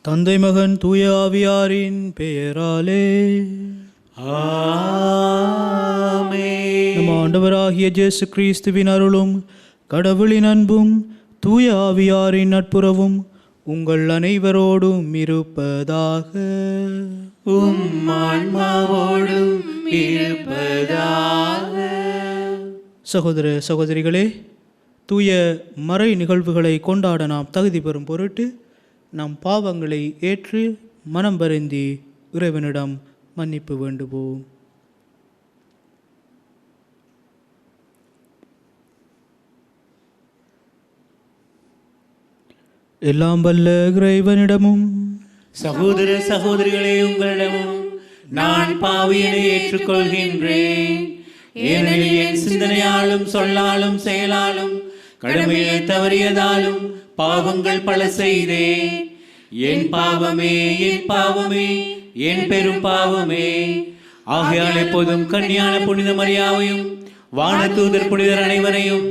தந்தை மகன் தூய ஆவியாரின் பெயராலே ஆமென். நம் ஆண்டவராகிய இயேசு கிறிஸ்துவின் அருளும் கடவுளின் அன்பும் தூய ஆவியாரின் நட்புறவும் உங்கள் அனைவரோடும் இருப்பதாக. உம் ஆன்மாவோடும் இருப்பதாக. சகோதர சகோதரிகளே, தூய மறை நிகழ்வுகளை கொண்டாட நாம் தகுதி பெறும் பொருட்டு நம் பாவங்களை ஏற்று மனம் வருந்தி இறைவனிடம் மன்னிப்பு வேண்டுவோம். எல்லாம் வல்ல இறைவனிடமும் சகோதர சகோதரிகளே, உங்களிடமும் நான் பாவியனை ஏற்றுக்கொள்கின்றேன். ஏனெனில் என் சிந்தனையாலும் சொல்லாலும் செயலாலும் கடமையை தவறியதாலும் பாவங்கள் பல செய்தேன். என் பாவமே, என் பாவமே, என் பெரும் பாவமே. ஆகையால் எப்போதும் கன்னியான புனித மரியாவையும் வானதூதர் புனிதர் அனைவரையும்,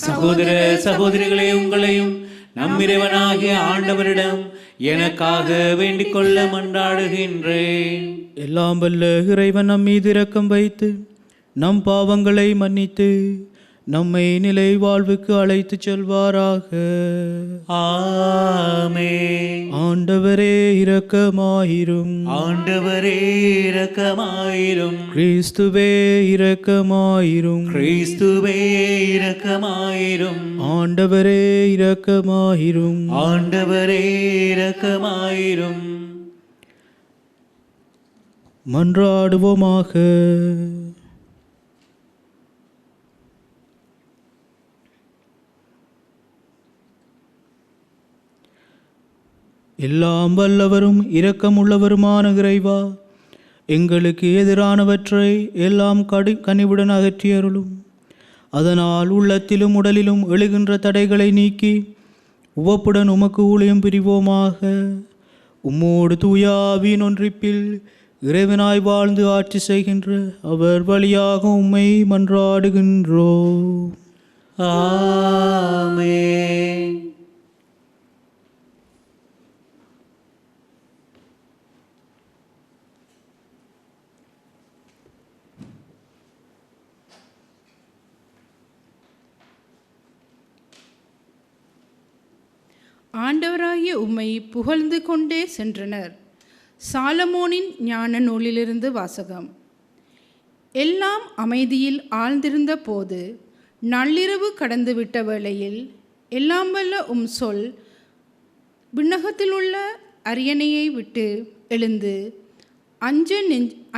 சகோதர சகோதரிகளே, உங்களையும் நம் இறைவனாகிய ஆண்டவரிடம் எனக்காக வேண்டிக் கொள்ள மன்றாடுகின்றேன். எல்லாம் வல்ல இறைவன் நம் மீது இரக்கம் வைத்து நம் பாவங்களை மன்னித்து நம்மை நிலை வாழ்வுக்கு அழைத்து செல்வாராக. ஆமென். ஆண்டவரே இரக்கமாயிரும். ஆண்டவரே இரக்கமாயிரும். கிறிஸ்துவே இரக்கமாயிரும். கிறிஸ்துவே இரக்கமாயிரும். ஆண்டவரே இரக்கமாயிரும். ஆண்டவரே இரக்கமாயிரும். மன்றாடுவோமாக. எல்லாம் வல்லவரும் இரக்கமுள்ளவருமான இறைவா, எங்களுக்கு எதிரானவற்றை எல்லாம் கனிவுடன் அகற்றியருளும். அதனால் உள்ளத்திலும் உடலிலும் எழுகின்ற தடைகளை நீக்கி உவப்புடன் உமக்கு ஊழியம் புரிவோமாக. உம்மோடு தூய ஆவியின் ஒன்றிப்பில் இறைவனாய் வாழ்ந்து ஆட்சி செய்கின்ற அவர் வழியாக உம்மை மன்றாடுகின்றோம். ஆமென். ஆண்டவராகிய உம்மை புகழ்ந்து கொண்டே சென்றனர். சாலமோனின் ஞான நூலிலிருந்து வாசகம். எல்லாம் அமைதியில் ஆழ்ந்திருந்த போது நள்ளிரவு கடந்துவிட்ட வேளையில் எல்லாம் வல்ல உம் சொல் விண்ணகத்தில் உள்ள அரியணையை விட்டு எழுந்து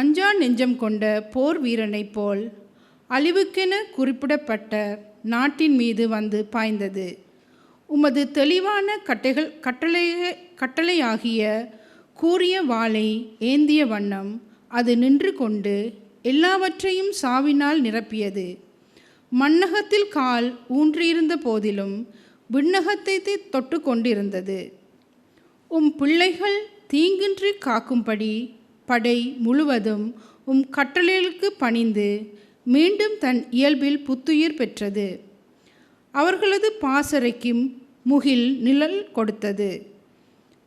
அஞ்சா நெஞ்சம் கொண்ட போர் வீரனைப் போல் அழிவுக்கென குறிப்பிடப்பட்ட நாட்டின் மீது வந்து பாய்ந்தது. உமது தெளிவான கட்டளையாகிய கூரிய வாளை ஏந்திய வண்ணம் அது நின்று கொண்டு எல்லாவற்றையும் சாவினால் நிரப்பியது. மண்ணகத்தில் கால் ஊன்றியிருந்த போதிலும் விண்ணகத்தை தொட்டு கொண்டிருந்தது. உம் பிள்ளைகள் தீங்கின்றி காக்கும்படி படை முழுவதும் உம் கட்டளைகளுக்கு பணிந்து மீண்டும் தன் இயல்பில் புத்துயிர் பெற்றது. அவர்களது பாசறைக்கும் முகில் நிழல் கொடுத்தது.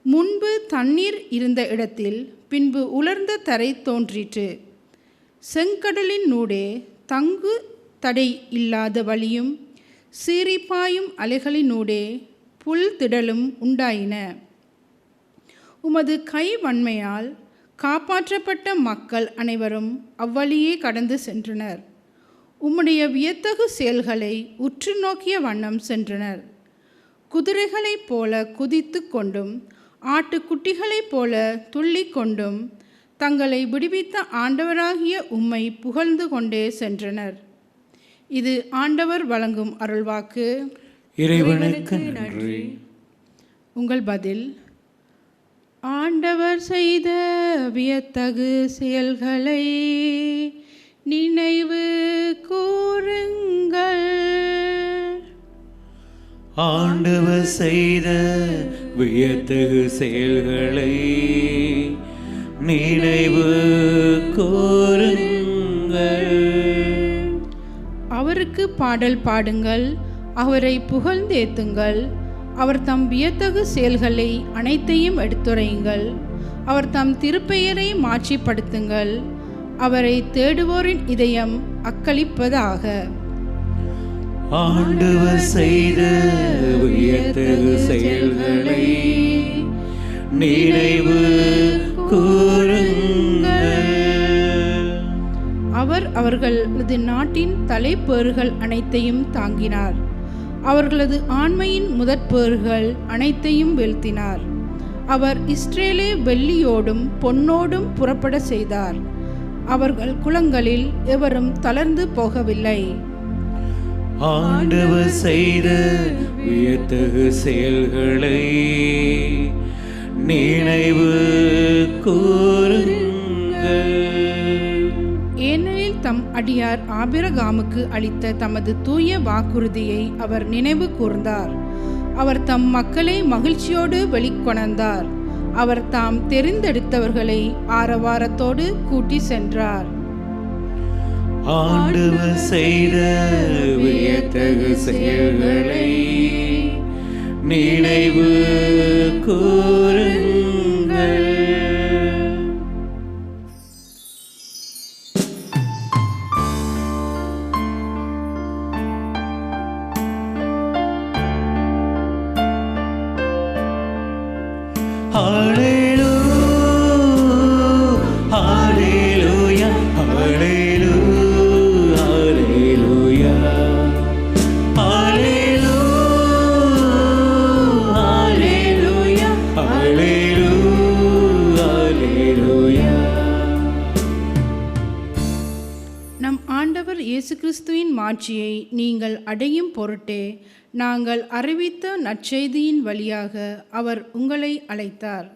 முன்பு தண்ணீர் இருந்த இடத்தில் பின்பு உலர்ந்த தரை தோன்றிற்று. செங்கடலின் நூடே தங்கு தடை இல்லாத வழியும் சீரிப்பாயும் அலைகளினூடே புல் திடலும் உண்டாயின. உமது கை வன்மையால் காப்பாற்றப்பட்ட மக்கள் அனைவரும் அவ்வழியே கடந்து சென்றனர். உம்முடைய வியத்தகு செயல்களை உற்று நோக்கிய வண்ணம் சென்றனர். குதிரைகளைப் போல குதித்து கொண்டும் ஆட்டுக்குட்டிகளைப் போல துள்ளி கொண்டும் தங்களை விடுவித்த ஆண்டவராகிய உம்மை புகழ்ந்து கொண்டே சென்றனர். இது ஆண்டவர் வழங்கும் அருள்வாக்கு. இறைவனுக்கு நன்றி. உங்கள் பதில்: ஆண்டவர் செய்த வியத்தகு செயல்களை நினைவு கூறுங்கள். ஆண்டவர் செய்த வியத்தகு செயல்களை நினைவு கூறுங்கள். அவருக்கு பாடல் பாடுங்கள், அவரை புகழ்ந்தேத்துங்கள், அவர் தம் வியத்தகு செயல்களை அனைத்தையும் எடுத்துரையுங்கள். அவர் தம் திருப்பெயரை மாட்சிப்படுத்துங்கள். அவரை தேடுவோரின் இதயம் அக்களிப்பதாக. ஆண்டவர் செய்த வியத்தகு செயல்களை நினைவு கூருங்கள். அவர் அவர்களது நாட்டின் தலைப்பேறுகள் அனைத்தையும் தாங்கினார். அவர்களது ஆண்மையின் முதற்பேறுகள் அனைத்தையும் வீழ்த்தினார். அவர் இஸ்ரேலை வெள்ளியோடும் பொன்னோடும் புறப்பட செய்தார். அவர்கள் குலங்களில் எவரும் தளர்ந்து போகவில்லை. ஆண்டவர் செய்த வியத்தகு செயல்களை நினைவு கூருங்கள். ஏனெனில் தம் அடியார் ஆபிரகாமுக்கு அளித்த தமது தூய வாக்குறுதியை அவர் நினைவு கூர்ந்தார். அவர் தம் மக்களை மகிழ்ச்சியோடு வெளிக்கொணர்ந்தார். அவர் தாம் தெரிந்தெடுத்தவர்களை ஆரவாரத்தோடு கூட்டி சென்றார். ஆண்டவர் செய்த வியத்தகு செயல்களை நினைவு கூருங்கள். நம் ஆண்டவர் இயேசு கிறிஸ்துவின் மாட்சியை நீங்கள் அடையும் பொருட்டே நாங்கள் அறிவித்த நற்செய்தியின் வழியாக அவர் உங்களை அழைத்தார்.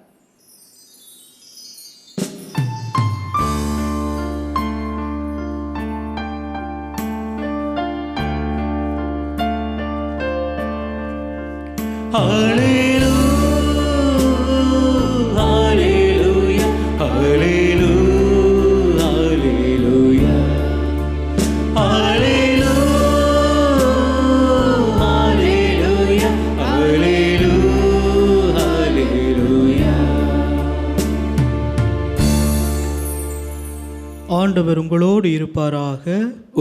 ஆண்டவர் உங்களோடு இருப்பாராக,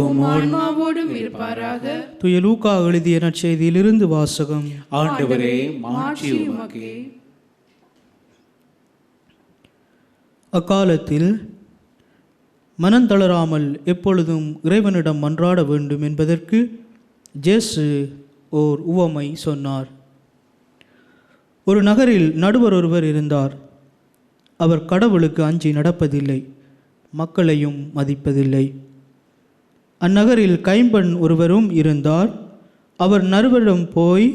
உம் ஆன்மாவோடும் இருப்பாராக. தூய லூக்கா எழுதிய நற்செய்தியிலிருந்து வாசகம். ஆண்டவரே மாட்சி உமக்கே. அக்காலத்தில் மனந்தளராமல் எப்பொழுதும் இறைவனிடம் மன்றாட வேண்டும் என்பதற்கு இயேசு ஓர் உவமை சொன்னார். ஒரு நகரில் நடுவர் ஒருவர் இருந்தார். அவர் கடவுளுக்கு அஞ்சி நடப்பதில்லை, மக்களையும் மதிப்பதில்லை. அந்நகரில் கைம்பெண் ஒருவரும் இருந்தார். அவர் நடுவரிடம் போய்,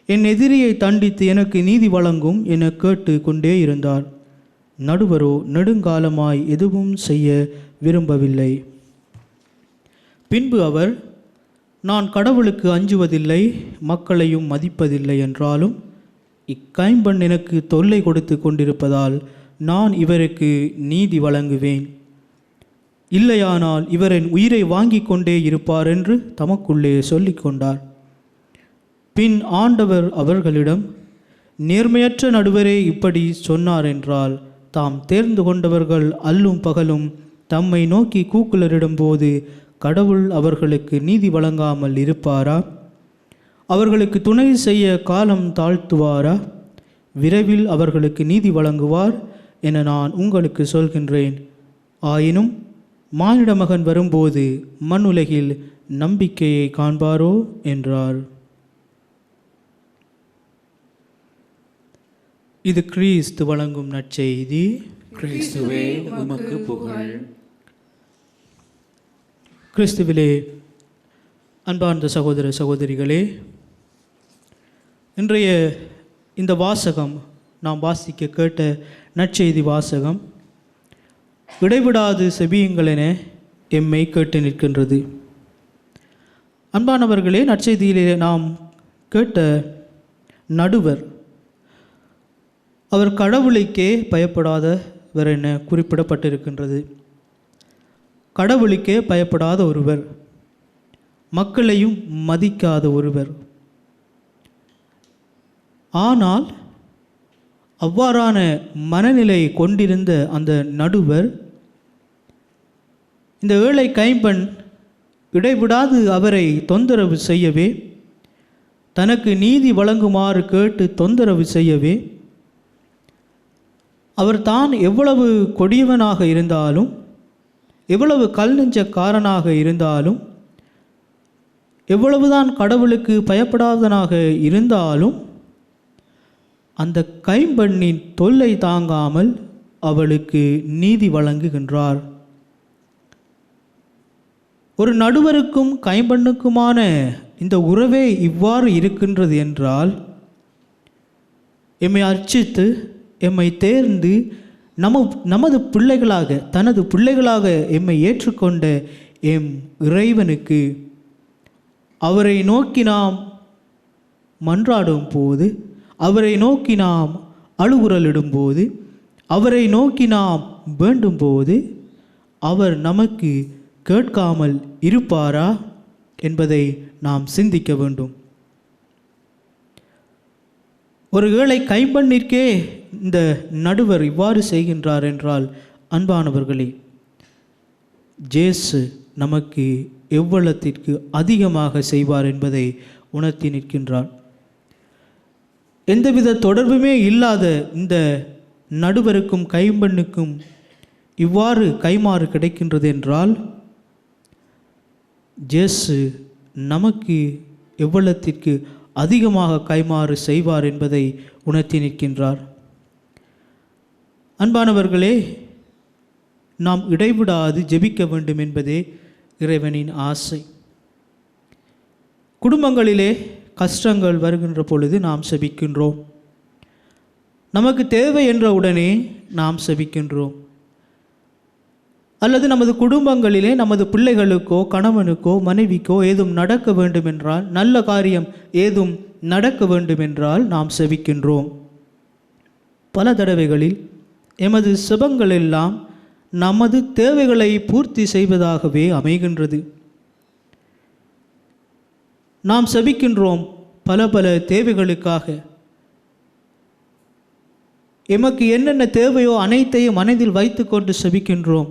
என் எதிரியை தண்டித்து எனக்கு நீதி வழங்கும் என கேட்டு கொண்டே இருந்தார். நடுவரோ நெடுங்காலமாய் எதுவும் செய்ய விரும்பவில்லை. பின்பு அவர், நான் கடவுளுக்கு அஞ்சுவதில்லை, மக்களையும் மதிப்பதில்லை என்றாலும் இக்கைம்பெண் எனக்கு தொல்லை கொடுத்து கொண்டிருப்பதால் நான் இவருக்கு நீதி வழங்குவேன். இல்லையானால் இவர் என் உயிரை வாங்கி கொண்டே இருப்பார் என்று தமக்குள்ளே சொல்லிக் கொண்டார். பின் ஆண்டவர் அவர்களிடம், நேர்மையற்ற நடுவரே இப்படி சொன்னார் என்றால், தாம் தேர்ந்து கொண்டவர்கள் அல்லும் பகலும் தம்மை நோக்கி கூக்குலரிடும்போது கடவுள் அவர்களுக்கு நீதி வழங்காமல் இருப்பாரா? அவர்களுக்கு துணை செய்ய காலம் தாழ்த்துவாரா? விரைவில் அவர்களுக்கு நீதி வழங்குவார் என நான் உங்களுக்கு சொல்கின்றேன். ஆயினும் மானிட மகன் வரும்போது மண்ணுலகில் நம்பிக்கையை காண்பாரோ என்றார். இது கிறிஸ்து வழங்கும் நற்செய்தி. கிறிஸ்துவே உமக்கு புகழ். கிறிஸ்துவிலே அன்பார்ந்த சகோதர சகோதரிகளே, இன்றைய இந்த வாசகம் நாம் வாசிக்க கேட்ட நற்செய்தி வாசகம் இடைவிடாது செபியுங்கள் என எம்மை கேட்டு நிற்கின்றது. அன்பானவர்களே, நற்செய்தியிலே நாம் கேட்ட நடுவர், அவர் கடவுளுக்கே பயப்படாதவர் என குறிப்பிடப்பட்டிருக்கின்றது. கடவுளுக்கே பயப்படாத ஒருவர், மக்களையும் மதிக்காத ஒருவர். ஆனால் அவ்வாறான மனநிலை கொண்டிருந்த அந்த நடுவர் இந்த ஏழை கைம்பெண் இடைவிடாது அவரை தொந்தரவு செய்யவே, தனக்கு நீதி வழங்குமாறு கேட்டு தொந்தரவு செய்யவே, அவர் தான் எவ்வளவு கொடியவனாக இருந்தாலும், எவ்வளவு கல் நெஞ்சக்காரனாக இருந்தாலும், எவ்வளவுதான் கடவுளுக்கு பயப்படாதவனாக இருந்தாலும், அந்த கைம்பெண்ணின் தொல்லை தாங்காமல் அவளுக்கு நீதி வழங்குகின்றார். ஒரு நடுவருக்கும் கைம்பெண்ணுக்குமான இந்த உறவே இவ்வாறு இருக்கின்றது என்றால், எம்மை அர்ச்சித்து எம்மை தேர்ந்து நமது பிள்ளைகளாக, தனது பிள்ளைகளாக எம்மை ஏற்றுக்கொண்ட எம் இறைவனுக்கு அவரை நோக்கி நாம் மன்றாடும் போது, அவரை நோக்கி நாம் அழுகுரலிடும்போது, அவரை நோக்கி நாம் வேண்டும்போது அவர் நமக்கு கேட்காமல் இருப்பாரா என்பதை நாம் சிந்திக்க வேண்டும். ஒரு ஏழை கைம்பெண்ணிற்கே இந்த நடுவர் இவ்வாறு செய்கின்றார் என்றால், அன்பானவர்களே, இயேசு நமக்கு எவ்வளத்திற்கு அதிகமாக செய்வார் என்பதை உணர்த்தி நிற்கின்றார். எந்தவித தொடர்புமே இல்லாத இந்த நடுவருக்கும் கைம்பெண்ணுக்கும் இவ்வாறு கைமாறு கிடைக்கின்றது என்றால், இயேசு நமக்கு எவ்வளத்திற்கு அதிகமாக கைமாறு செய்வார் என்பதை உணர்த்தி நிற்கின்றார். அன்பானவர்களே, நாம் இடைவிடாது ஜெபிக்க வேண்டும் என்பதே இறைவனின் ஆசை. குடும்பங்களிலே கஷ்டங்கள் வருகின்ற பொழுது நாம் செபிக்கின்றோம். நமக்கு தேவை என்ற உடனே நாம் செபிக்கின்றோம். அல்லது நமது குடும்பங்களிலே நமது பிள்ளைகளுக்கோ கணவனுக்கோ மனைவிக்கோ ஏதும் நடக்க வேண்டும் என்றால், நல்ல காரியம் ஏதும் நடக்க வேண்டும் என்றால் நாம் செபிக்கின்றோம். பல தடவைகளில் எமது செபங்கள் எல்லாம் நமது தேவைகளை பூர்த்தி செய்வதாகவே அமைகின்றது. நாம் செபிக்கின்றோம் பல பல தேவைகளுக்காக. எமக்கு என்னென்ன தேவையோ அனைத்தையும் மனதில் வைத்து கொண்டு செபிக்கின்றோம்.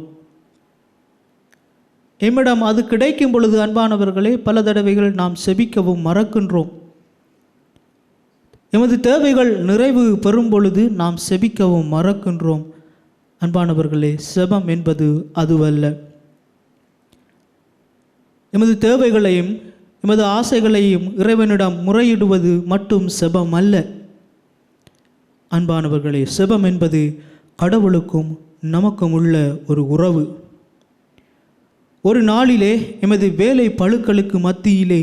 எம்மிடம் அது கிடைக்கும் பொழுது, அன்பானவர்களே, பல தடவைகள் நாம் செபிக்கவும் மறக்கின்றோம். எமது தேவைகள் நிறைவு பெறும் பொழுது நாம் செபிக்கவும் மறக்கின்றோம். அன்பானவர்களே, செபம் என்பது அதுவல்ல. எமது தேவைகளையும் எமது ஆசைகளையும் இறைவனிடம் முறையிடுவது மட்டும் செபம் அல்ல. அன்பானவர்களே, செபம் என்பது கடவுளுக்கும் நமக்கும் உள்ள ஒரு உறவு. ஒரு நாளிலே எமது வேலை பளுக்களுக்கு மத்தியிலே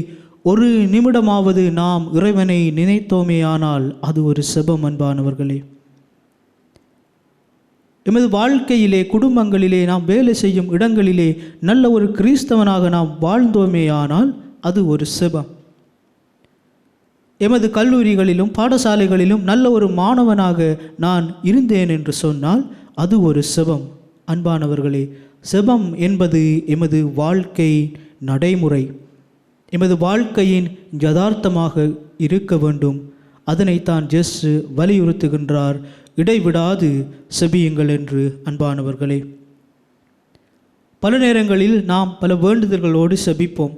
ஒரு நிமிடமாவது நாம் இறைவனை நினைத்தோமேயானால் அது ஒரு செபம். அன்பானவர்களே, எமது வாழ்க்கையிலே, குடும்பங்களிலே, நாம் வேலை செய்யும் இடங்களிலே நல்ல ஒரு கிறிஸ்தவனாக நாம் வாழ்ந்தோமேயானால் அது ஒரு செபம். எமது கல்லூரிகளிலும் பாடசாலைகளிலும் நல்ல ஒரு மாணவனாக நான் இருந்தேன் என்று சொன்னால் அது ஒரு செபம். அன்பானவர்களே, செபம் என்பது எமது வாழ்க்கை நடைமுறை, எமது வாழ்க்கையின் யதார்த்தமாக இருக்க வேண்டும். அதனைத்தான் இயேசு வலியுறுத்துகின்றார், இடைவிடாது செபியுங்கள் என்று. அன்பானவர்களே, பல நேரங்களில் நாம் பல வேண்டுதல்களோடு செபிப்போம்.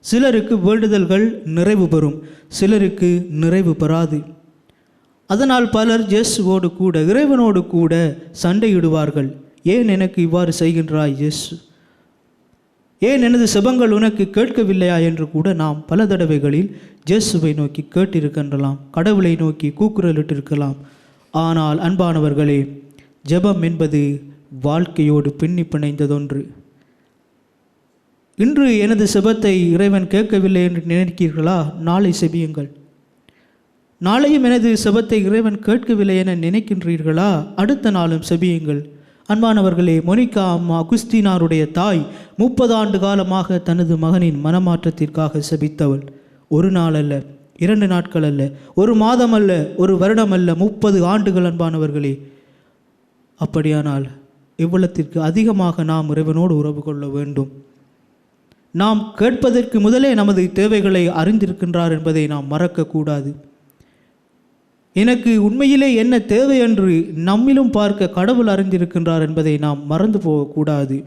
சிலருக்கு வேண்டுதல்கள் நிறைவு பெறும், சிலருக்கு நிறைவு பெறாது. அதனால் பலர் இயேசுவோடு கூட, இறைவனோடு கூட சண்டையிடுவார்கள். ஏன் எனக்கு இவ்வாறு செய்கின்றாய் இயேசு? ஏன் எனது செபங்கள் உனக்கு கேட்கவில்லையா என்று கூட நாம் பல தடவைகளில் இயேசுவை நோக்கி கேட்டிருக்கின்றலாம், கடவுளை நோக்கி கூக்குரலிட்டிருக்கலாம். ஆனால் அன்பானவர்களே, ஜெபம் என்பது வாழ்க்கையோடு பின்னி பிணைந்ததொன்று. இன்று எனது செபத்தை இறைவன் கேட்கவில்லை என்று நினைக்கிறீர்களா? நாளை செபியுங்கள். நாளையும் எனது செபத்தை இறைவன் கேட்கவில்லை என நினைக்கின்றீர்களா? அடுத்த நாளும் செபியுங்கள். அன்பானவர்களே, மொனிகா அம்மா அகுஸ்தீனாருடைய தாய் 30 ஆண்டு காலமாக தனது மகனின் மனமாற்றத்திற்காக செபித்தவள். ஒரு நாள் அல்ல, 2 நாட்கள் அல்ல, ஒரு மாதம் அல்ல, ஒரு வருடம் அல்ல, 30 ஆண்டுகள். அன்பானவர்களே, அப்படியானால் இவ்வளத்திற்கு அதிகமாக நாம் இறைவனோடு உறவு கொள்ள வேண்டும். நாம் கேட்பதற்கு முதலே நமது தேவைகளை அறிந்திருக்கின்றார் என்பதை நாம் மறக்கக்கூடாது. எனக்கு உண்மையிலே என்ன தேவை என்று நம்மிலும் பார்க்க கடவுள் அறிந்திருக்கின்றார் என்பதை நாம் மறந்து போகக்கூடாது.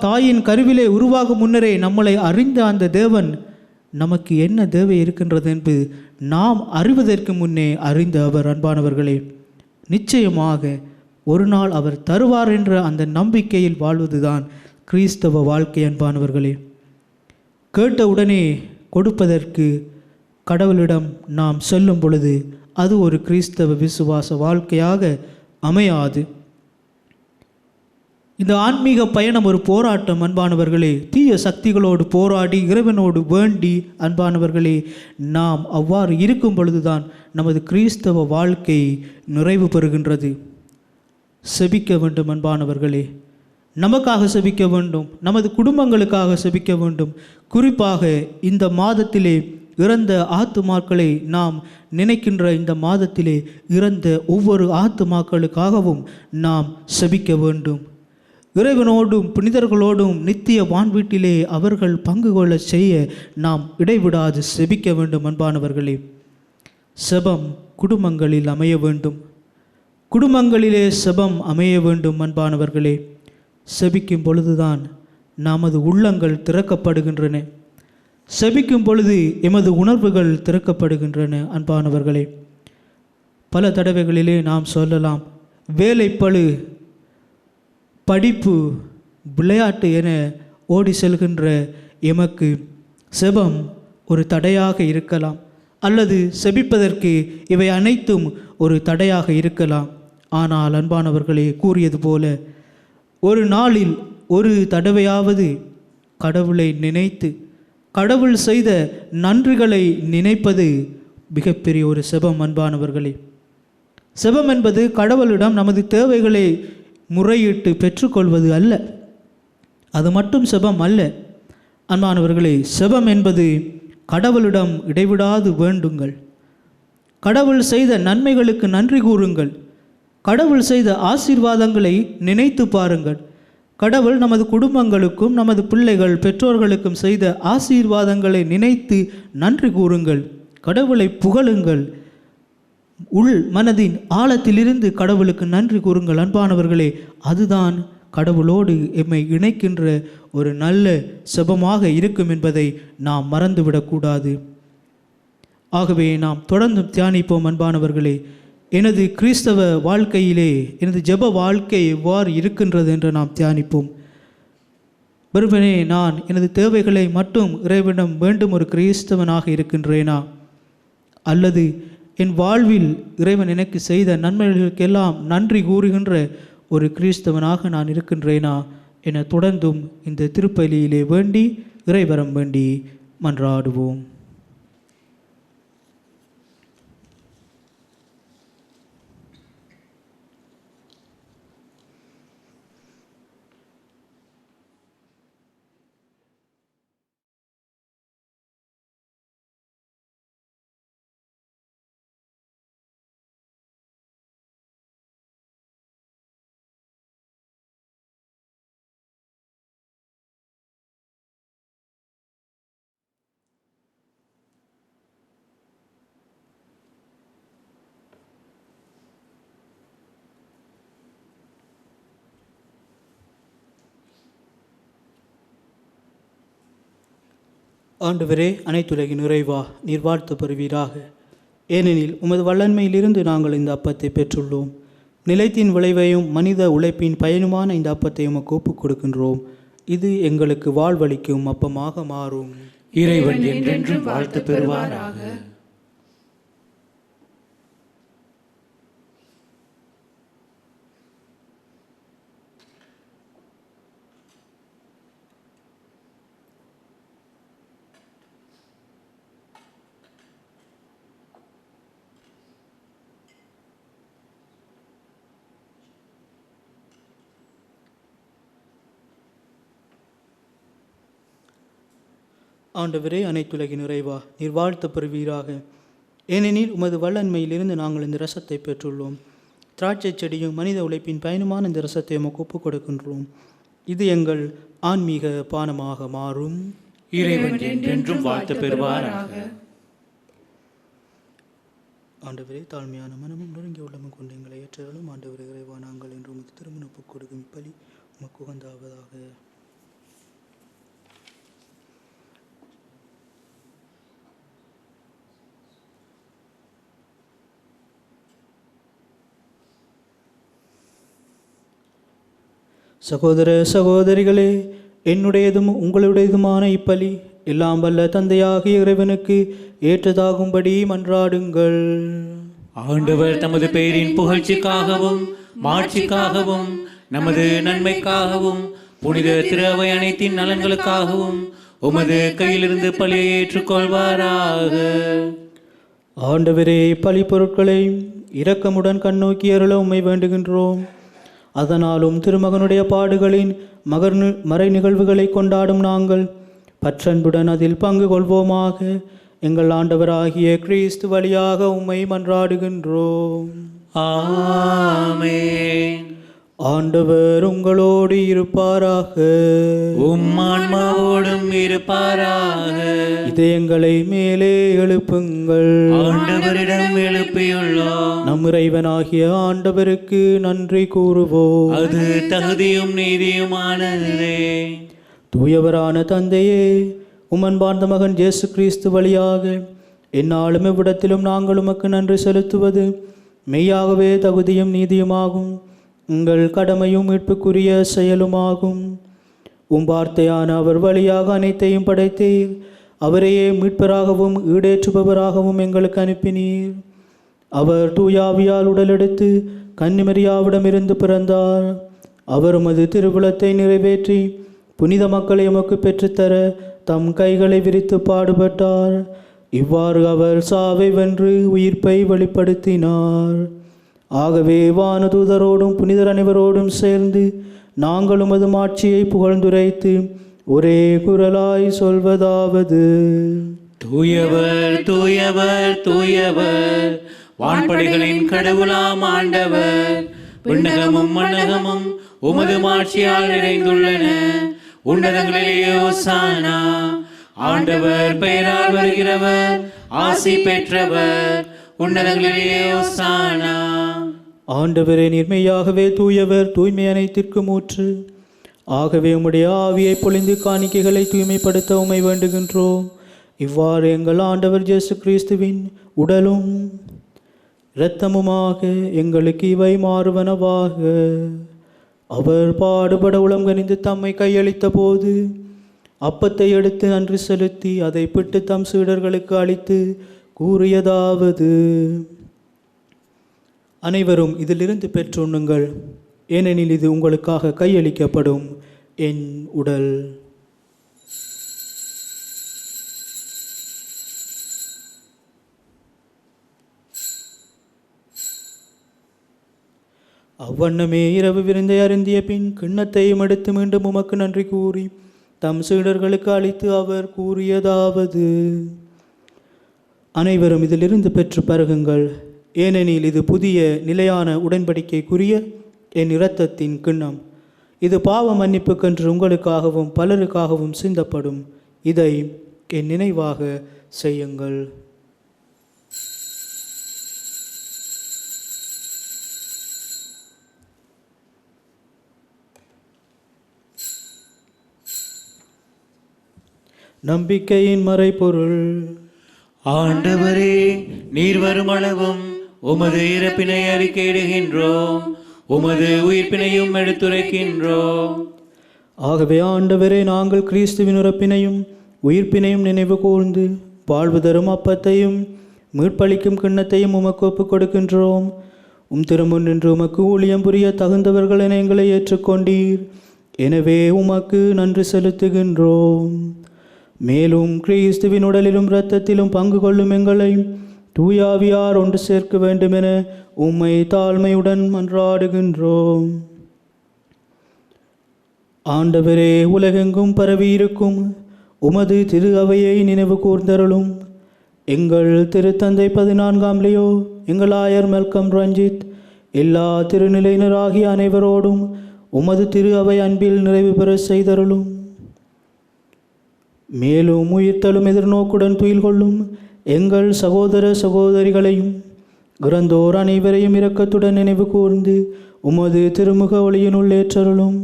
தாயின் கருவிலே உருவாகும் முன்னரே நம்மளை அறிந்த அந்த தேவன் நமக்கு என்ன தேவை இருக்கின்றது என்று நாம் அறிவதற்கு முன்னே அறிந்த அவர், அன்பானவர்களே, நிச்சயமாக ஒரு நாள் அவர் தருவார் என்ற அந்த நம்பிக்கையில் வாழ்வதுதான் கிறிஸ்தவ வாழ்க்கை. அன்பானவர்களே, கேட்ட உடனே கொடுப்பதற்கு கடவுளிடம் நாம் சொல்லும் பொழுது அது ஒரு கிறிஸ்தவ விசுவாச வாழ்க்கையாக அமையாது. இந்த ஆன்மீக பயணம் ஒரு போராட்டம். அன்பானவர்களே, தீய சக்திகளோடு போராடி இறைவனோடு வேண்டி, அன்பானவர்களே, நாம் அவ்வாறு இருக்கும் பொழுதுதான் நமது கிறிஸ்தவ வாழ்க்கை நிறைவு பெறுகின்றது. செபிக்க வேண்டும் அன்பானவர்களே, நமக்காக செபிக்க வேண்டும், நமது குடும்பங்களுக்காக செபிக்க வேண்டும். குறிப்பாக இந்த மாதத்திலே இறந்த ஆத்துமாக்களை நாம் நினைக்கின்ற இந்த மாதத்திலே இறந்த ஒவ்வொரு ஆத்துமாக்களுக்காகவும் நாம் செபிக்க வேண்டும். இறைவனோடும் புனிதர்களோடும் நித்திய வான்வீட்டிலே அவர்கள் பங்கு கொள்ள செய்ய நாம் இடைவிடாது செபிக்க வேண்டும். அன்பானவர்களே, செபம் குடும்பங்களில் அமைய வேண்டும். குடும்பங்களிலே செபம் அமைய வேண்டும். அன்பானவர்களே, செபிக்கும் பொழுதுதான் நமது உள்ளங்கள் திறக்கப்படுகின்றன. செபிக்கும் பொழுது எமது உணர்வுகள் திறக்கப்படுகின்றன. அன்பானவர்களே, பல தடவைகளிலே நாம் சொல்லலாம், வேலைப்பளு, படிப்பு, விளையாட்டு என ஓடி செல்கின்ற எமக்கு செபம் ஒரு தடையாக இருக்கலாம், அல்லது செபிப்பதற்கு இவை அனைத்தும் ஒரு தடையாக இருக்கலாம். ஆனால் அன்பானவர்களே, கூறியது போல ஒரு நாளில் ஒரு தடவையாவது கடவுளை நினைத்து கடவுள் செய்த நன்றிகளை நினைப்பது மிகப்பெரிய ஒரு செபம். அன்பானவர்களே, செபம் என்பது கடவுளிடம் நமது தேவைகளை முறையிட்டு பெற்றுக்கொள்வது அல்ல. அது மட்டும் செபம் அல்ல. அன்பானவர்களே, செபம் என்பது கடவுளிடம் இடைவிடாது வேண்டுங்கள். கடவுள் செய்த நன்மைகளுக்கு நன்றி கூறுங்கள். கடவுள் செய்த ஆசீர்வாதங்களை நினைத்து பாருங்கள். கடவுள் நமது குடும்பங்களுக்கும் நமது பிள்ளைகள் பெற்றோர்களுக்கும் செய்த ஆசீர்வாதங்களை நினைத்து நன்றி கூறுங்கள். கடவுளை புகழுங்கள். உள் மனதின் ஆழத்திலிருந்து கடவுளுக்கு நன்றி கூறுங்கள். அன்பானவர்களே, அதுதான் கடவுளோடு எம்மை இணைக்கின்ற ஒரு நல்ல செபமாக இருக்கும் என்பதை நாம் மறந்துவிடக்கூடாது. ஆகவே நாம் தொடர்ந்து தியானிப்போம். அன்பானவர்களே, எனது கிறிஸ்தவ வாழ்க்கையிலே எனது ஜெப வாழ்க்கை எவ்வாறு இருக்கின்றது என்று நாம் தியானிப்போம். வெறுமனே நான் எனது தேவைகளை மட்டும் இறைவனிடம் வேண்டும் ஒரு கிறிஸ்தவனாக இருக்கின்றேனா, அல்லது என் வாழ்வில் இறைவன் எனக்கு செய்த நன்மைகளுக்கெல்லாம் நன்றி கூறுகின்ற ஒரு கிறிஸ்தவனாக நான் இருக்கின்றேனா என தொடர்ந்தும் இந்த திருப்பலியிலே வேண்டி இறைவரம் வேண்டி மன்றாடுவோம். ஆண்டவரே, அனைத்துலகின் நிறைவா, நீர் வாழ்த்து பெறுவீராக. ஏனெனில் உமது வல்லன்மையிலிருந்து நாங்கள் இந்த அப்பத்தை பெற்றுள்ளோம். நிலைத்தின் விளைவையும் மனித உழைப்பின் பயனுமான இந்த அப்பத்தை உமக்கு ஒப்புக் கொடுக்கின்றோம். இது எங்களுக்கு வாழ்வளிக்கும் அப்பமாக மாறும். இறைவன் என்றென்றும் வாழ்த்து பெறுவாராக. ஆண்டவரே, அனைத்துலகின் நிறைவா, நீர் வாழ்த்து பெறுவீராக. ஏனெனில் உமது வல்லன்மையிலிருந்து நாங்கள் இந்த ரசத்தை பெற்றுள்ளோம். திராட்சை செடியும் மனித உழைப்பின் பயனுமான இந்த ரசத்தை உமக்கு ஒப்புக் கொடுக்கின்றோம். இது எங்கள் ஆன்மீக பானமாக மாறும். இறைவன் என்றென்றும் வாழ்த்து பெறுவாராக. ஆண்டவரே, தாழ்மையான மனமும் நொறுங்கிய உள்ளமும் கொண்டு எங்களை ஏற்றலும். ஆண்டவரே இறைவா, நாங்கள் என்று உமது திருமணப்பு கொடுக்கும் இப்பலி உமக்கு உகந்தாவதாக. சகோதர சகோதரிகளே, என்னுடையதும் உங்களுடையதுமான இப்பலி எல்லாம் வல்ல தந்தையாகிய இறைவனுக்கு ஏற்றதாகும்படி மன்றாடுங்கள். ஆண்டவர் தமது பெயரின் புகழ்ச்சிக்காகவும் மாட்சிக்காகவும் நமது நன்மைக்காகவும் புனித திரு அவை அனைத்தின் நலன்களுக்காகவும் உமது கையிலிருந்து பலியை ஏற்றுக்கொள்வாராக. ஆண்டவரே, பலி பொருட்களை இரக்கமுடன் கண்ணோக்கி அருள உம்மை வேண்டுகின்றோம். அதனாலும் திருமகனுடைய பாடுகளின் மறை நிகழ்வுகளை கொண்டாடும் நாங்கள் பற்றன்புடன் அதில் பங்கு கொள்வோமாக. எங்கள் ஆண்டவராகிய கிறிஸ்து வழியாக உம்மை மன்றாடுகின்றோம். ஆமென். ஆண்டவர் உங்களோடு இருப்பாராக. உம்மான்மாவோடும் இருப்பாராக. இதயங்களை மேலே எழுப்புங்கள். ஆண்டவரிடம் எழுப்பியுள்ளோம். நம் இறைவனாகிய ஆண்டவருக்கு நன்றி கூறுவோம். அது தகுதியும் நீதியுமானதே. தூயவரான தந்தையே, உமன்பார்ந்த மகன் இயேசு கிறிஸ்து வழியாக எந்நாளும் எவ்விடத்திலும் நாங்கள் உமக்கு நன்றி செலுத்துவது மெய்யாகவே தகுதியும் நீதியுமாகும். உங்கள் கடமையும் மீட்புக்குரிய செயலுமாகும். வார்த்தையான அவர் வழியாக அனைத்தையும் படைத்தீர். அவரையே மீட்பராகவும் ஈடேற்றுபவராகவும் எங்களுக்கு அனுப்பினீர். அவர் தூயாவியால் உடலெடுத்து கன்னிமரியாவிடமிருந்து பிறந்தார். அவர் உமது திருவுளத்தை நிறைவேற்றி புனித மக்களை உமக்கு பெற்றுத்தர தம் கைகளை விரித்து பாடுபட்டார். இவ்வாறு அவர் சாவை வென்று உயிர்ப்பை வெளிப்படுத்தினார். ஆகவே வானதூதரோடும் புனிதர் அனைவரோடும் சேர்ந்து நாங்கள் உமது மாட்சியை புகழ்ந்துரைத்து ஒரே குரலாய் சொல்வதாவது: தூயவர் தூயவர் தூயவர், வான்படைகளின் கடவுளாம் ஆண்டவர். விண்ணகமும் மண்ணகமும் உமது மாட்சியால் நிறைந்துள்ளன. உன்னதங்களிலே ஓசானா. ஆண்டவர் பெயரால் வருகிறவர் ஆசி பெற்றவர். உன்னதங்களிலே ஓசானா. ஆண்டவரே, நீர்மையாகவே தூயவர், தூய்மை அனைத்திற்கும் ஊற்று. ஆகவே உம்முடைய ஆவியை பொழிந்து காணிக்கைகளை தூய்மைப்படுத்த உம்மை வேண்டுகின்றோம். இவ்வாறு எங்கள் ஆண்டவர் இயேசு கிறிஸ்துவின் உடலும் இரத்தமுமாக எங்களுக்கு இவை மாறுவனவாக. அவர் பாடுபட உளம் கனிந்து தம்மை கையளித்த போது அப்பத்தை எடுத்து நன்றி செலுத்தி அதை பிட்டு தம் சீடர்களுக்கு அளித்து கூறியதாவது: அனைவரும் இதிலிருந்து பெற்றுண்ணுங்கள், ஏனெனில் இது உங்களுக்காக கையளிக்கப்படும் என் உடல். அவ்வண்ணமே இரவு விருந்தை அருந்திய பின் கிண்ணத்தையும் எடுத்து மீண்டும் உமக்கு நன்றி கூறி தம் சீடர்களுக்கு அளித்து அவர் கூறியதாவது: அனைவரும் இதிலிருந்து பெற்று பருகுங்கள், ஏனெனில் இது புதிய நிலையான உடன்படிக்கைக்குரிய என் இரத்தத்தின் கிண்ணம். இது பாவ மன்னிப்புக்கென்று உங்களுக்காகவும் பலருக்காகவும் சிந்தப்படும். இதை என் நினைவாக செய்யுங்கள். நம்பிக்கையின் மறைபொருள். ஆண்டவரே, நீர் வரும் அளவும் உமது இறப்பினை அறிக்கையிடுகின்றோம், உமது உயிர்ப்பினையும் எடுத்துரைக்கின்றோம். ஆகவே ஆண்டவரே, நாங்கள் கிறிஸ்துவின் இறப்பினையும் உயிர்ப்பினையும் நினைவு கூர்ந்து வாழ்வு தரும் அப்பத்தையும் மீட்பளிக்கும் கிண்ணத்தையும் உமக்கு ஒப்புக் கொடுக்கின்றோம். திருமுன் நின்று உமக்கு ஊழியம் புரிய தகுந்தவர்கள் என எங்களை ஏற்றுக்கொண்டீர். எனவே உமக்கு நன்றி செலுத்துகின்றோம். மேலும் கிறிஸ்துவின் உடலிலும் இரத்தத்திலும் பங்கு கொள்ளும் எங்களை தூயாவியார் ஒன்று சேர்க்க வேண்டுமென உம்மை தாழ்மையுடன் மன்றாடுகின்றோம். ஆண்டவரே, உலகெங்கும் பரவியிருக்கும் உமது திரு அவையை நினைவு கூர்ந்தருளும். எங்கள் திருத்தந்தை 14ஆம் லியோ, எங்கள் ஆயர் மெல்கம் ரஞ்சித், எல்லா திருநிலையினராகிய அனைவரோடும் உமது திரு அவை அன்பில் நிறைவு பெற செய்தருளும். மேலும் உயிர்த்தலும் எதிர்நோக்குடன் துயில் கொள்ளும் எங்கள் சகோதர சகோதரிகளையும் இறந்தோர் அனைவரையும் இரக்கத்துடன் நினைவு கூர்ந்து உமது திருமுக ஒளியினுள் ஏற்றருளும்.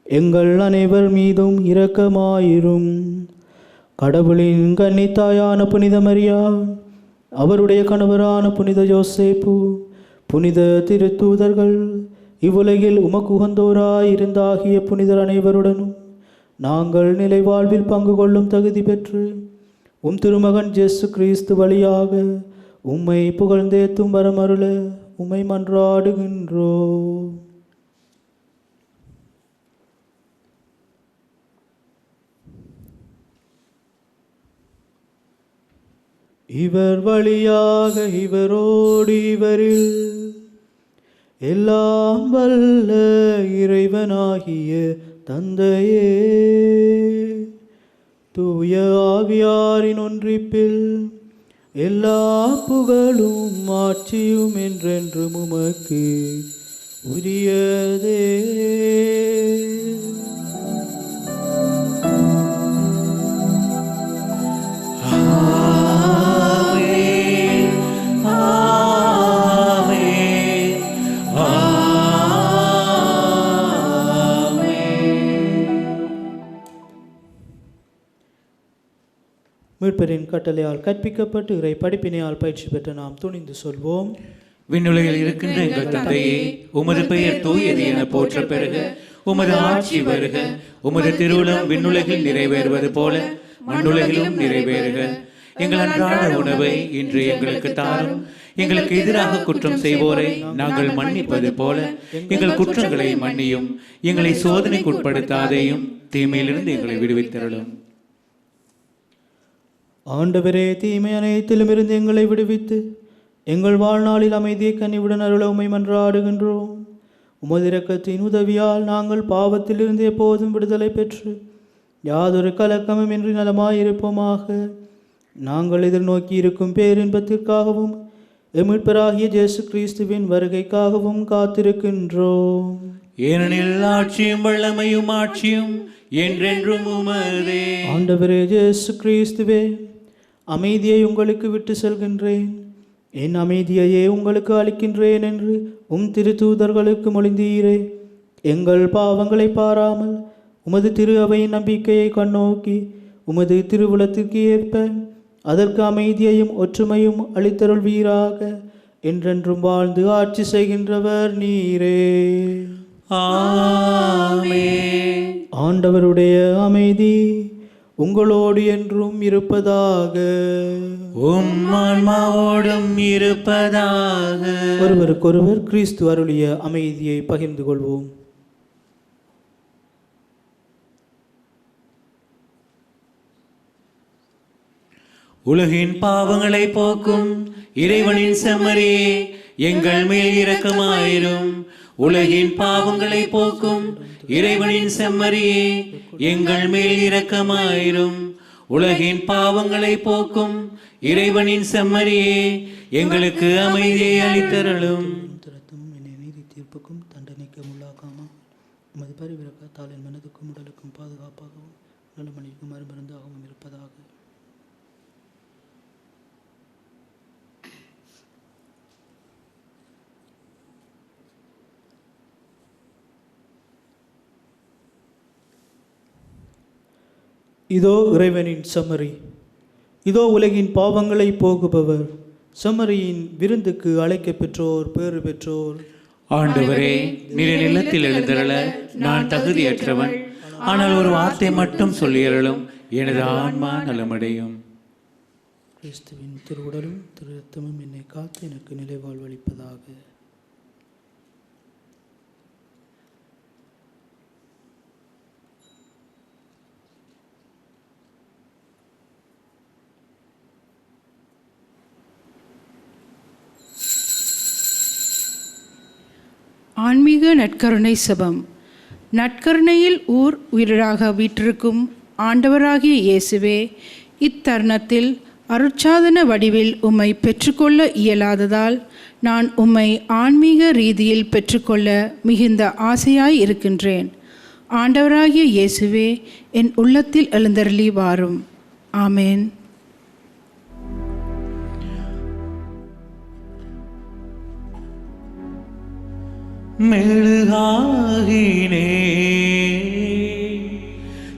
எங்கள் அனைவர் மீதும் இரக்கமாயிரும். கடவுளின் கன்னித்தாயான புனித மரியா, அவருடைய கணவரான புனித யோசேப்பு, புனித திருத்தூதர்கள், இவ்வுலகில் உமக்கு உகந்தோராயிருந்தாகிய புனிதர் அனைவருடனும் நாங்கள் நிலை வாழ்வில் பங்கு கொள்ளும் தகுதி பெற்று திருமகன் இயேசு கிறிஸ்து வழியாக உம்மை புகழ்ந்தேத்தும் வரமருள உம்மை மன்றாடுகின்றோம். இவர் வழியாக இவரோடு இவரில் எல்லாம் வல்ல இறைவனாகிய தந்தையே, தூய ஆவியாரின் ஒன்றிப்பில் எல்லா புகழும் ஆட்சியும் என்றென்றும் உமக்கு உரியதே. மீட்பரின் கட்டளையால் கற்பிக்கப்பட்டு இறை படிப்பினையால் பயிற்சி பெற்ற நாம் துணிந்து சொல்வோம். விண்ணுலகில் இருக்கின்ற எங்கள் தந்தையே, உமது பெயர் தூயது என போற்ற பெறுக. உமது ஆட்சி வருக. உமது திருவுளம் விண்ணுலகில் நிறைவேறுவது போல மண்ணுலகிலும் நிறைவேறுக. எங்கள் அன்றாட உணவை இன்று எங்களுக்கு தாரும். எங்களுக்கு எதிராக குற்றம் செய்வோரை நாங்கள் மன்னிப்பது போல எங்கள் குற்றங்களை மன்னியும். எங்களை சோதனைக்கு உட்படுத்தாதேயும், தீமையிலிருந்து எங்களை விடுவித்தருளும். ஆண்டவரே, தீமை அனைத்திலும் இருந்து எங்களை விடுவித்து எங்கள் வாழ்நாளில் அமைதியை கனிவுடன் அருள உம்மை மன்றாடுகின்றோம். உமது இரக்கத்தின் உதவியால் நாங்கள் பாவத்திலிருந்து எப்போதும் விடுதலை பெற்று யாதொரு கலக்கமும் இன்றி நலமாயிருப்போமாக. நாங்கள் எதிர்நோக்கி இருக்கும் பேரின்பத்திற்காகவும் எமிழ்பராகிய இயேசு கிறிஸ்துவின் வருகைக்காகவும் காத்திருக்கின்றோம். ஏனெனில் ஆட்சியும் வல்லமையும் ஆட்சியும் என்றென்றும் உமதே. ஆண்டவரே இயேசு கிறிஸ்துவே, அமைதியை உங்களுக்கு விட்டு செல்கின்றேன், என் அமைதியையே உங்களுக்கு அளிக்கின்றேன் என்று திருத்தூதர்களுக்கு மொழிந்தீரே. எங்கள் பாவங்களை பாராமல் உமது திரு அவையின் நம்பிக்கையை கண்ணோக்கி உமது திருவுளத்திற்கு ஏற்ப அதற்கு அமைதியையும் ஒற்றுமையும் அளித்தருள்வீராக. என்றென்றும் வாழ்ந்து ஆட்சி செய்கின்றவர் நீரே. ஆமென். ஆண்டவருடைய அமைதி உங்களோடு என்றும் இருப்பதாக. உம் ஆன்மாவோடும் இருப்பதாக. ஒருவருக்கொருவர் கிறிஸ்து அருளிய அமைதியை பகிர்ந்து கொள்வோம். உலகின் பாவங்களை போக்கும் இறைவனின் செம்மறியே, எங்கள் மேல் இரக்கமாயிரும். உலகின் பாவங்களை போக்கும் இறைவனின் செம்மறியே, எங்கள் மேல் இரக்கமாயிரும். உலகின் பாவங்களை போக்கும் இறைவனின் செம்மறியே, எங்களுக்கு அமைதியை அளித்தருளும். என்னை நீதி தீர்ப்புக்கும் தண்டனைக்கும் உள்ளாக்காமல் உமது பரிவிரக்கத்தால் என் மனதுக்கும் உடலுக்கும் பாதுகாப்பாகவும் நலமணிக்கும் மறுமருந்தாகவும் இருப்பதாக. இதோ இறைவனின் செம்மறி, இதோ உலகின் பாவங்களை போகுபவர். செம்மறியின் விருந்துக்கு அழைக்க பெற்றோர் பேறு பெற்றோர். ஆண்டவரே, நீர் நிலத்தில் எழுந்தருள நான் தகுதியற்றவன். ஆனால் ஒரு வார்த்தை மட்டும் சொல்லியருளும், எனது ஆன்மா நலமடையும். கிறிஸ்துவின் திருவுடலும் திரு ரத்தமும் என்னை காத்து எனக்கு நிலைவாழ்வளிப்பதாக. ஆன்மீக நற்கருணை செபம். நற்கருணையில் உயிராக வீற்றிருக்கும் ஆண்டவராகிய இயேசுவே, இத்தருணத்தில் அருட்சாதன வடிவில் உம்மை பெற்றுக்கொள்ள இயலாததால் நான் உம்மை ஆன்மீக ரீதியில் பெற்றுக்கொள்ள மிகுந்த ஆசையாய் இருக்கின்றேன். ஆண்டவராகிய இயேசுவே, என் உள்ளத்தில் எழுந்தருளி வாரும். ஆமேன். மெழுகாகினே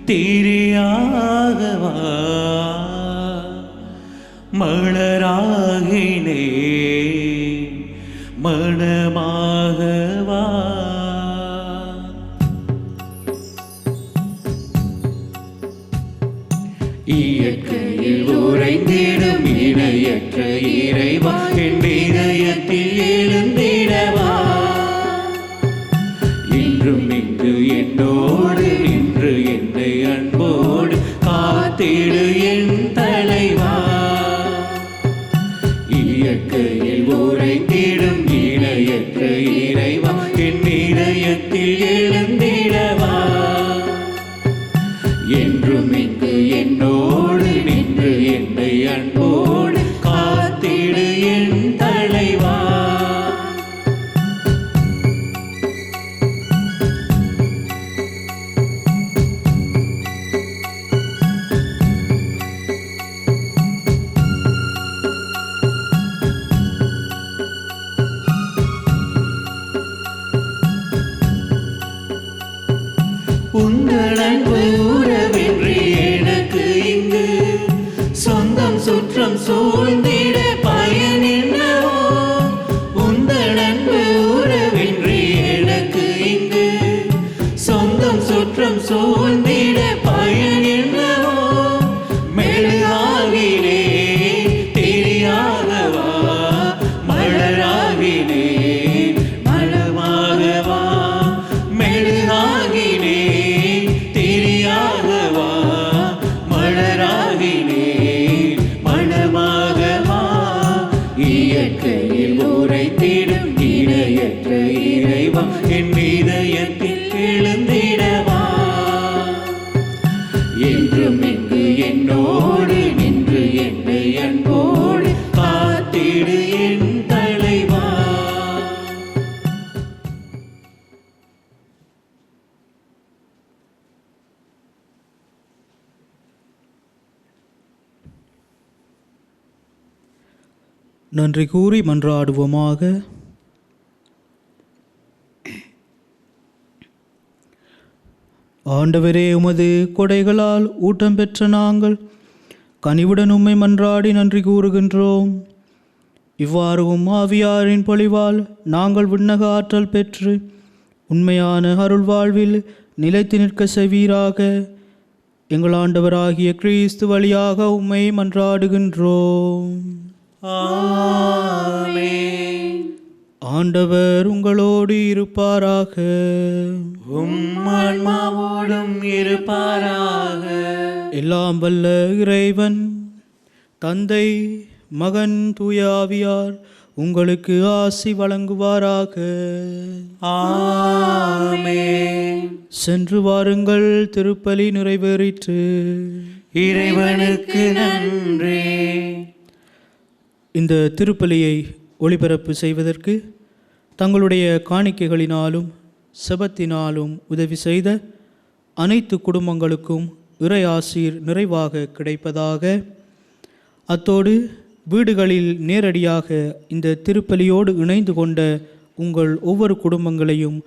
திரியாகவா மலராகினே மணமாகவா இயற்கையில் உறைந்திடும் இணையற்ற இறைவா என் இதயத்தில் எழுந்திடவா இன்றும் இங்கு என்னோடு நின்று என்னை அன்போடு காத்திடு என் தலைவா இயற்கையில் உறைந்திடும் இணையற்ற இறைவா என் இதயத்தில் எழுந்திடவா என்றும் இங்கு என்னோடு நின்று என்னை அன்போடு காத்திடு என் தலைவா உங்கள் அன்பு உறவின்றி எனக்கு இங்கு சொந்தம் சுற்றம் சூழ்ந்திட பயன் என்னவோ உங்கள் அன்பு உறவின்றி எனக்கு இங்கு சொந்தம் சுற்றம் சூழ்ந்திட பயன் என்னவோ மெழுகாகினே தெரியாகவா மலராகினே மலமாகவா மெழுகாகினே தெரியாகவா மலராகினே மணமாகவா இயற்கையில் உறைத்திடும் இணையற்ற இறைவா என் இதயத்தில் எழுந்திடவா என்றும் இங்கு என்னோடு நின்று என்னை அன்போடு காத்திடு என் தலைவா நன்றி கூறி மன்றாடுவோமாக. ஆண்டவரே, உமது கொடைகளால் ஊட்டம் பெற்ற நாங்கள் கனிவுடன் உம்மை மன்றாடி நன்றி கூறுகின்றோம். இவ்வாறு ஆவியாரின் பொழிவால் நாங்கள் விண்ணக ஆற்றல் பெற்று உண்மையான அருள் வாழ்வில் நிலைத்து நிற்க செய்வீராக. எங்கள் ஆண்டவராகிய கிறிஸ்து வழியாக உம்மை மன்றாடுகின்றோம். ஆமென். ஆண்டவர் உங்களோடு இருப்பாராக. உம் ஆன்மாவோடும் இருப்பாராக. எல்லாம் வல்ல இறைவன் தந்தை, மகன், தூய ஆவியார் உங்களுக்கு ஆசி வழங்குவாராக. ஆமென். சென்று வாருங்கள், திருப்பலி நிறைவேறிற்று. இறைவனுக்கு நன்றி. இந்த திருப்பலியை ஒளிபரப்பு செய்வதற்கு தங்களுடைய காணிக்கைகளினாலும் செபத்தினாலும் உதவி செய்த அனைத்து குடும்பங்களுக்கும் இறை ஆசீர் நிறைவாக கிடைப்பதாக. அத்தோடு வீடுகளில் நேரடியாக இந்த திருப்பலியோடு இணைந்து கொண்ட உங்கள் ஒவ்வொரு குடும்பங்களையும்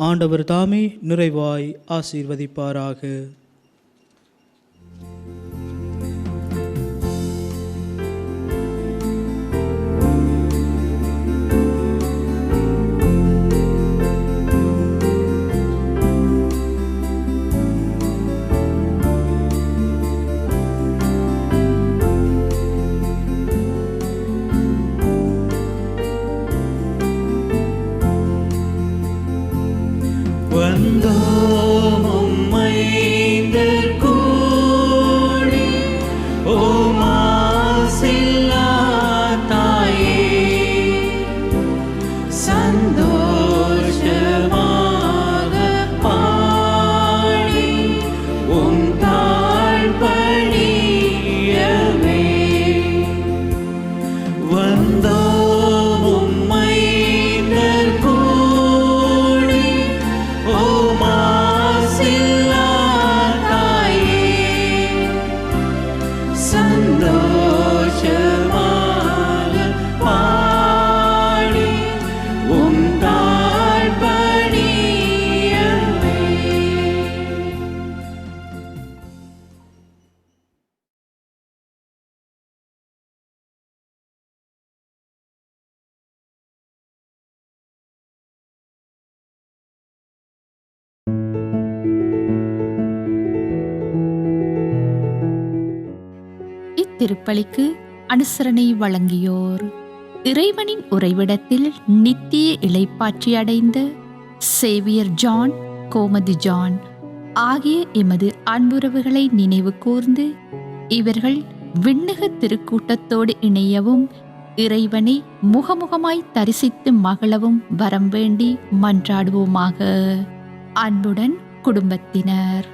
ஆண்டவர் தாமே நிறைவாய் ஆசீர்வதிப்பாராக. வந்தோம் உம்மைந்தர் கூடி, ஓம் ஆசில்லா தாயே, சந்தோஷமாக பாடி உம் தாழ் பணியவே. வந்தோம் உம்மைந்தர் கூடி, ஓம் திருப்பலிக்கு அனுசரணை வழங்கியோர் இறைவனின் உறைவிடத்தில் நித்திய இளைப்பாற்றி அடைந்த சேவியர் ஜான், கோமதி ஜான் ஆகிய எமது அன்புறவுகளை நினைவு கூர்ந்து இவர்கள் விண்ணக திருக்கூட்டத்தோடு இணையவும் இறைவனை முகமுகமாய் தரிசித்து மகிழவும் வரம் வேண்டி மன்றாடுவோமாக. அன்புடன் குடும்பத்தினர்.